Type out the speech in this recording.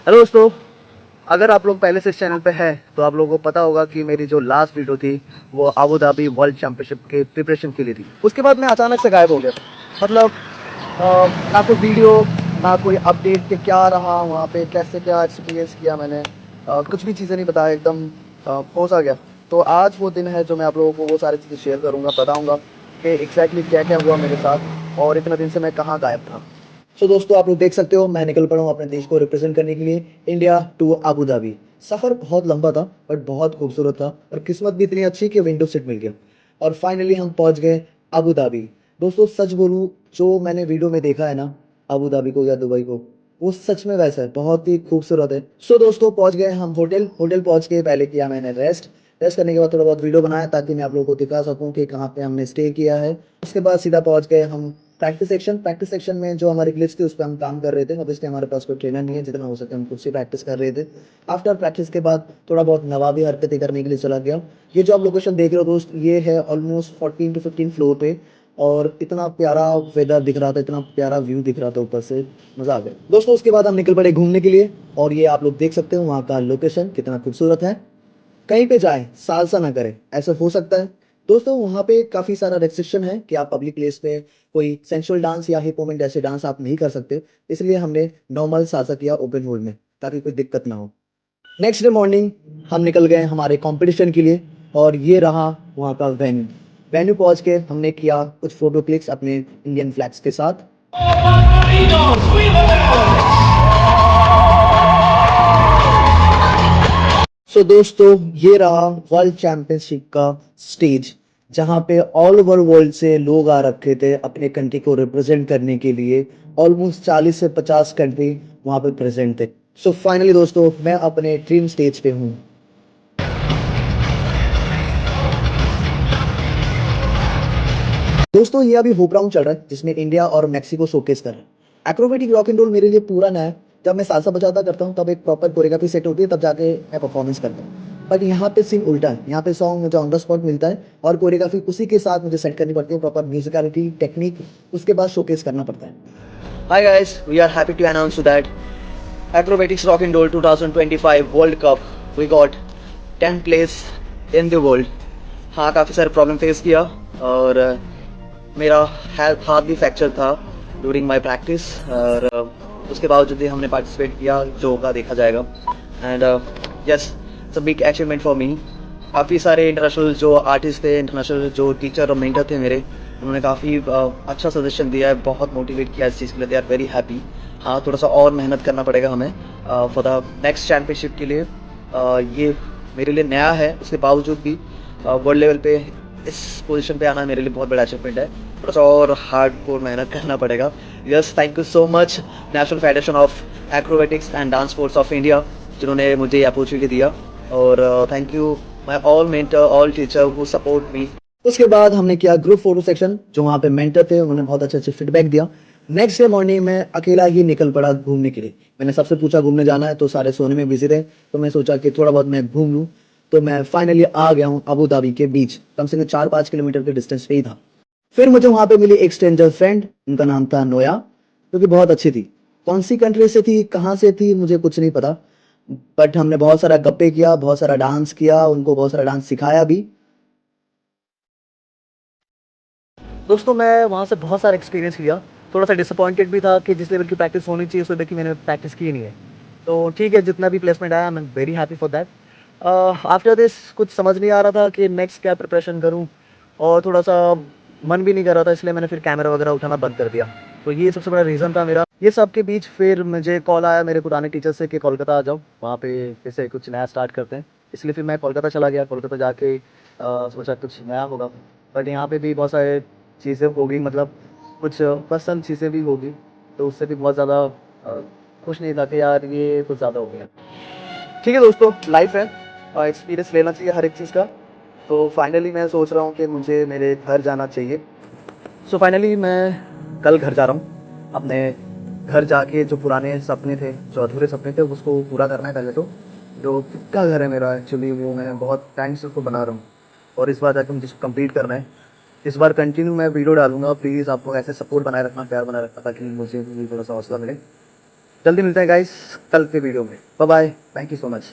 Hello दोस्तों, अगर आप लोग पहले से इस चैनल पे हैं तो आप लोगों को पता होगा कि मेरी जो लास्ट वीडियो थी वो अबू धाबी वर्ल्ड चैंपियनशिप के प्रिपरेशन के लिए थी। उसके बाद मैं अचानक से गायब हो गया। मतलब ना कोई वीडियो, ना कोई अपडेट कि क्या रहा वहाँ पे, कैसे क्या एक्सपीरियंस किया मैंने, कुछ भी चीज़ें नहीं बताया, एकदम खो सा गया। तो आज वो दिन है जो मैं आप लोगों को वो सारी चीज़ें शेयर करूँगा, बताऊँगा कि एग्जैक्टली क्या क्या हुआ मेरे साथ और इतने दिन से मैं कहाँ गायब था। सो दोस्तों, आप लोग देख सकते हो मैं निकल पड़ा हूँ अपने देश को रिप्रेजेंट करने के लिए, इंडिया टू अबू धाबी। सफ़र बहुत लंबा था बट बहुत खूबसूरत था और किस्मत भी इतनी अच्छी कि विंडो सीट मिल गया और फाइनली हम पहुंच गए अबू धाबी। दोस्तों सच बोलूँ, जो मैंने वीडियो में देखा है ना अबू धाबी को या दुबई को, वो सच में वैसा है, बहुत ही खूबसूरत है। सो दोस्तों पहुंच गए हम होटल। होटल पहुंच के पहले किया मैंने रेस्ट। रेस्ट करने के बाद थोड़ा बहुत वीडियो बनाया ताकि मैं आप लोगों को दिखा सकूं कि कहाँ पे हमने स्टे किया है। उसके बाद सीधा पहुंच गए हम प्रैक्टिस सेक्शन। प्रैक्टिस सेक्शन में जो हमारी ग्लिच थी उस पर हम काम कर रहे थे। ऑब्वियसली हमारे पास कोई ट्रेनर नहीं है, जितना हो सके हम खुद से प्रैक्टिस कर रहे थे। आफ्टर प्रैक्टिस के बाद थोड़ा बहुत नवाबी हरकतें करने के लिए चला गया। ये जो आप लोकेशन देख रहे हो दोस्त, ये है ऑलमोस्ट 14 टू 15 फ्लोर पे और इतना प्यारा वेदर दिख रहा था, इतना प्यारा व्यू दिख रहा था ऊपर से, मजा आ गया दोस्तों। उसके बाद हम निकल पड़े घूमने के लिए और ये आप लोग देख सकते हो वहाँ का लोकेशन कितना खूबसूरत है। कहीं पे जाएं सालसा ना करें, ऐसा हो सकता है दोस्तों। वहाँ पे काफी सारा रेस्ट्रिक्शन है कि आप पब्लिक प्लेस पे कोई सेंसुअल डांस या हिप हॉप जैसे डांस आप नहीं कर सकते। इसलिए हमने नॉर्मल सालसा किया ओपन होल में ताकि कोई दिक्कत ना हो। नेक्स्ट डे मॉर्निंग हम निकल गए हमारे कंपटीशन के लिए और ये रहा वहाँ का वेन्यू। वेन्यू पहुँच के हमने किया कुछ फोटो क्लिक्स अपने इंडियन फ्लैग्स के साथ। सो दोस्तों, ये रहा वर्ल्ड चैंपियनशिप का स्टेज, जहाँ पे ऑल ओवर वर्ल्ड से लोग आ रखे थे अपने कंट्री को रिप्रेजेंट करने के लिए। ऑलमोस्ट 40 से 50 कंट्री वहाँ पे प्रेजेंट थे। सो फाइनली दोस्तों, मैं अपने ड्रीम स्टेज पे हूँ। दोस्तों ये अभी होप राउंड चल रहा है जिसमें इंडिया और मैक्सिको शोकेस कर रहे हैं। एक्रोबेटिक रॉक एंड रोल मेरे लिए पूरा नया है। जब मैं सालसा बजाता करता हूँ तब एक प्रॉपर कोरियोग्राफी सेट होती है, तब जाके मैं परफॉर्मेंस करता हूँ। बट यहाँ पे सीन उल्टा है, यहाँ पे सॉन्ग मुझे ऑन द स्पॉट मिलता है और कोरियोग्राफी उसी के साथ मुझे सेट करनी पड़ती है, प्रॉपर म्यूजिकलिटी टेक्निक, उसके बाद शोकेस करना पड़ता है। Hi guys, we are happy to announce that Acrobatics Rock and Roll 2025 World Cup we got 10th place in the world। हाँ, काफ़ी सारे प्रॉब्लम फेस किया और मेरा हाथ भी फ्रैक्चर था ड्यूरिंग माय प्रैक्टिस और उसके बावजूद भी हमने पार्टिसिपेट किया, जो होगा देखा जाएगा। And yes, it's a big achievement for me. काफ़ी सारे इंटरनेशनल जो आर्टिस्ट थे, इंटरनेशनल जो टीचर और मेंटर थे मेरे, उन्होंने काफ़ी अच्छा सजेशन दिया है, बहुत मोटिवेट किया इस चीज़ के लिए। They are very happy. हाँ, थोड़ा सा और मेहनत करना पड़ेगा हमें फॉर द नेक्स्ट चैम्पियनशिप के लिए। ये मेरे लिए नया है, उसके बावजूद भी वर्ल्ड लेवल पे इस पोजीशन पे आना मेरे लिए बहुत बड़ा अचीवमेंट है। थोड़ा सा और हार्डकोर मेहनत करना पड़ेगा। Yes, thank you so much national federation of acrobatics and dance sports of India, जिन्होंने मुझे ये अपॉर्चुनिटी दिया। और thank you my all mentor, all teacher who support me. उसके बाद हमने किया ग्रुप फोटो सेक्शन, जो वहाँ पे मेंटर थे उन्होंने बहुत अच्छे अच्छे फीडबैक दिया। नेक्स्ट डे मॉर्निंग में अकेला ही निकल पड़ा घूमने के लिए। मैंने सबसे पूछा घूमने जाना है, तो सारे सोने में बिजी थे, तो मैं सोचा कि थोड़ा बहुत मैं घूम लूँ। तो मैं फाइनली आ गया हूँ अबू धाबी के बीच, कम से कम 4-5 किलोमीटर के डिस्टेंस पे ही था। फिर मुझे वहां पे मिली एक स्ट्रेंजर फ्रेंड, उनका नाम था नोया, जो कि बहुत अच्छी थी। कौन सी कंट्री से थी, कहाँ से थी, मुझे कुछ नहीं पता। बट हमने बहुत सारा गप्पे किया, बहुत सारा डांस किया, उनको बहुत सारा डांस सिखाया भी। दोस्तों मैं वहाँ से बहुत सारा एक्सपीरियंस लिया। थोड़ा सा डिसअपॉइंटेड भी था कि जिस लेवल की प्रैक्टिस होनी चाहिए उस लेवल की मैंने प्रैक्टिस की नहीं है। तो ठीक है, जितना भी प्लेसमेंट आया I am very happy for that. After this कुछ समझ नहीं आ रहा था कि नेक्स्ट क्या प्रिपरेशन करूँ और थोड़ा सा मन भी नहीं कर रहा था, इसलिए मैंने फिर कैमरा वगैरह उठाना बंद कर दिया। तो ये सबसे बड़ा रीज़न था मेरा। ये सब के बीच फिर मुझे कॉल आया मेरे पुराने टीचर से कि कोलकाता आ जाओ, वहाँ पे फिर से कुछ नया स्टार्ट करते हैं। इसलिए फिर मैं कोलकाता चला गया। कोलकाता जाके सोचा कुछ नया होगा, बट यहाँ पे भी बहुत सारे चीज़ें होगी, मतलब कुछ पर्सनल चीज़ें भी होगी, तो उससे भी बहुत ज़्यादा खुश नहीं था कि यार ये कुछ ज़्यादा हो गया। ठीक है दोस्तों, लाइफ है और एक्सपीरियंस लेना चाहिए हर एक चीज़ का। तो फाइनली मैं सोच रहा हूँ कि मुझे मेरे घर जाना चाहिए। सो फाइनली मैं कल घर जा रहा हूँ। अपने घर जाके जो पुराने सपने थे, जो अधूरे सपने थे, उसको पूरा करना है पहले तो। जो पक्का घर है मेरा एक्चुअली, वो मैं बहुत टाइम से उसको बना रहा हूँ और इस बार जाके मुझे कंप्लीट करना है। इस बार कंटिन्यू मैं वीडियो डालूंगा। प्लीज़ आप लोग ऐसे सपोर्ट बनाए रखना, प्यार बनाए रखना, ताकि मुझे भी थोड़ा सा हौसला मिले। जल्दी मिलते हैं गाइस कल के वीडियो में। Bye bye, thank you so much.